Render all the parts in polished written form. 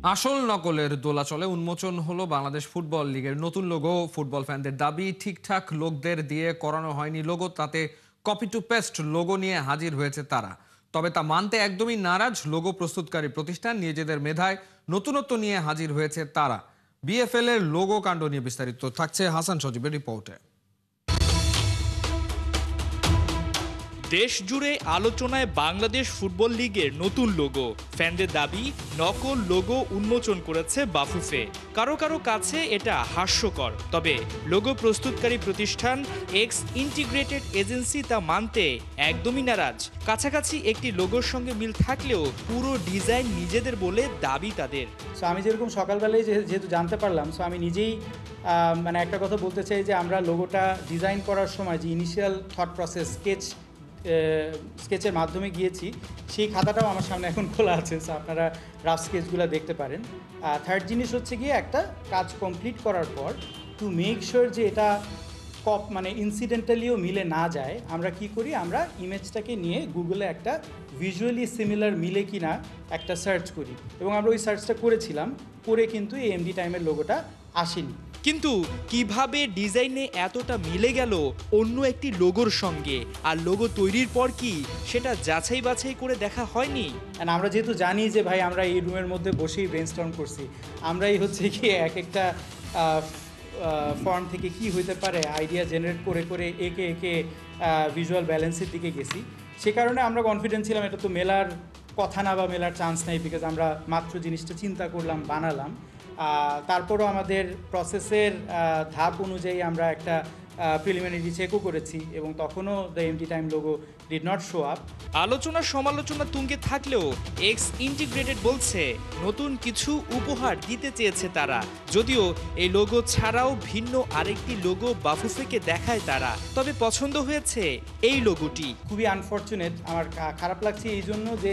আসল নকলের দোলাচলে উন্মোচন হলো বাংলাদেশ ফুটবল লিগের নতুন লোগো। ফুটবল ফ্যানদের দাবি, ঠিকঠাক লোকদের দিয়ে করানো হয়নি লোগো, তাতে কপি টু পেস্ট লোগো নিয়ে হাজির হয়েছে তারা। তবে তা মানতে একদমই নারাজ লোগো প্রস্তুতকারী প্রতিষ্ঠান। নিজেদের মেধায় নতুনত্ব নিয়ে হাজির হয়েছে তারা। বিএফএল এর লোগো কাণ্ড নিয়ে বিস্তারিত থাকছে হাসান সজীবের রিপোর্টে। দেশ জুড়ে আলোচনায় বাংলাদেশ ফুটবল লিগের নতুন লোগো। ফ্যানদের দাবি, নকল লোগো উন্মোচন করেছে বাফুফে। কারো কারো কাছে এটা হাস্যকর, তবে লোগো প্রস্তুতকারী প্রতিষ্ঠান এক্স ইন্টিগ্রেটেড এজেন্সি তা মানতে একদমই নারাজ। কাছাকাছি একটি লোগোর সঙ্গে মিল থাকলেও পুরো ডিজাইন নিজেদের বলে দাবি তাদের। সো আমি যেরকম সকালবেলায় যেহেতু জানতে পারলাম, সো আমি নিজেই মানে একটা কথা বলতে চাই যে আমরা লোগোটা ডিজাইন করার সময় যে ইনিশিয়াল থট প্রসেস স্কেচের মাধ্যমে গিয়েছি, সেই খাতাটাও আমার সামনে এখন খোলা আছে। সো আপনারা রাফ স্কেচগুলো দেখতে পারেন। থার্ড জিনিস হচ্ছে গিয়ে একটা কাজ কমপ্লিট করার পর টু মেক শিওর যে এটা মানে ইনসিডেন্টালিও মিলে না যায়, আমরা কি করি, আমরা ইমেজটাকে নিয়ে গুগলে একটা ভিজুয়ালি সিমিলার মিলে কি না একটা সার্চ করি, এবং আমরা ওই সার্চটা করেছিলাম, করে কিন্তু এই এমডি টাইমের লোগোটা আসেনি। কিন্তু কিভাবে ডিজাইনে এতটা মিলে গেল অন্য একটি লোগোর সঙ্গে, আর লোগো তৈরির পর কি সেটা যাচাই বাছাই করে দেখা হয়নি? অ্যান্ড আমরা যেহেতু জানি যে ভাই আমরা এই রুমের মধ্যে বসেই ব্রেনস্টর্ম করছি, আমরাই হচ্ছে গিয়ে এক একটা ফর্ম থেকে কি হইতে পারে আইডিয়া জেনারেট করে করে একে একে ভিজুয়াল ব্যালেন্সের দিকে গেছি। সে কারণে আমরা কনফিডেন্ট ছিলাম এটা তো মেলার কথা না বা মেলার চান্স নেই, বিকজ আমরা মাত্র জিনিসটা চিন্তা করলাম, বানালাম। তারপরও আমাদের প্রসেসের ধাপ অনুযায়ী আমরা একটা প্রিলিমিনারি চেকও করেছি, এবং তখনও the MD time logo did not show up. আলোচনা সমালোচনা তুঙ্গে থাকলেও এক্স ইন্টিগ্রেটেড বলছে নতুন কিছু উপহার দিতে চেয়েছে তারা। যদিও এই লোগো ছাড়াও ভিন্ন আরেকটি লোগো বাফুফেকে দেখায় তারা, তবে পছন্দ হয়েছে এই লোগোটি। খুবই আনফর্চুনেট, আমার খারাপ লাগছে এই জন্য যে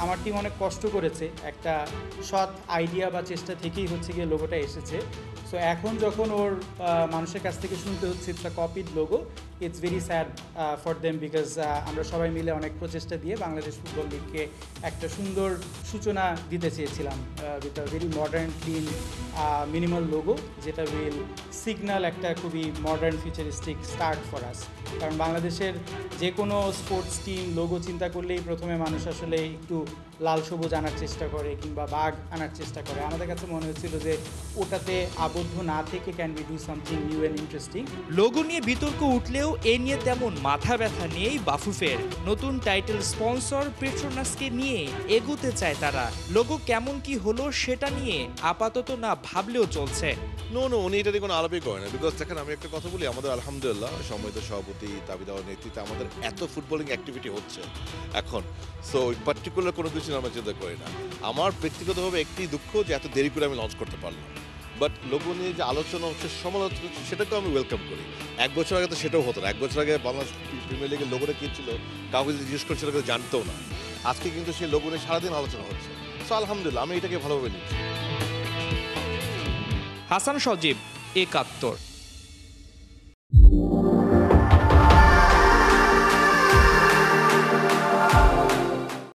আমার টিম অনেক কষ্ট করেছে, একটা সৎ আইডিয়া বা চেষ্টা থেকেই হচ্ছে গিয়ে লোগোটা এসেছে। সো এখন যখন ওর মানুষের কাছ থেকে শুনতে হচ্ছে it's a copied logo, it's very sad for them, because আমরা সবাই মিলে অনেক প্রচেষ্টা দিয়ে বাংলাদেশ ফুটবল লিগকে একটা সুন্দর সূচনা দিতে চেয়েছিলাম with a very modern clean minimal logo, যেটা উইল সিগনাল একটা খুবই modern futuristic start for us. কারণ বাংলাদেশের যে কোনো স্পোর্টস টিম লোগো চিন্তা করলেই প্রথমে মানুষ আসলে একটু লাল সবুজ আনার চেষ্টা করে কিংবা বাঘ আনার চেষ্টা করে। আমাদের কাছে মনে হচ্ছিল যে ওটাতে আবদ্ধ না থেকে can be do something new and interesting. Logo নিয়ে বিতর্ক উঠলেও এ নিয়ে তেমন মাথা ব্যথা নেই বাফুফের। নতুন টাইটেল স্পন্সর পেট্রোনাসকে নিয়ে এগোতে চায় তারা। লোগো কেমন কি হলো সেটা নিয়ে আপাতত না ভাবলেও চলছে। উনি এটা নিয়ে কোনো আলাপই করে না। বিকজ দেখেন, আমি একটা কথা বলি, আমাদের আলহামদুলিল্লাহ সম্মানিত সভাপতি, দাবি দেওয়ার নেতৃত্বে আমাদের এত ফুটবলিং অ্যাক্টিভিটি হচ্ছে এখন। সো পার্টিকুলার কোনো কিছু আমরা চিন্তা করি না। আমার ব্যক্তিগতভাবে একটি দুঃখ যে এত দেরি করে আমি লঞ্চ করতে পারলাম, বাট লোগো নিয়ে যে আলোচনা হচ্ছে, সমালোচনা হচ্ছে, সেটাকেও আমি ওয়েলকাম করি। 1 বছর আগে তো সেটাও হতো না। 1 বছর আগে বাংলাদেশ প্রিমিয়ার লিগের লোগোটা কী ছিল, কাউকে যদি জিজ্ঞেস করছিল কেউ জানতেও না। আজকে কিন্তু সেই লোগো নিয়ে সারাদিন আলোচনা হচ্ছে। সো আলহামদুলিল্লাহ, আমি এটাকে ভালোভাবে নিচ্ছি। হাসান সজীব, একাত্তর।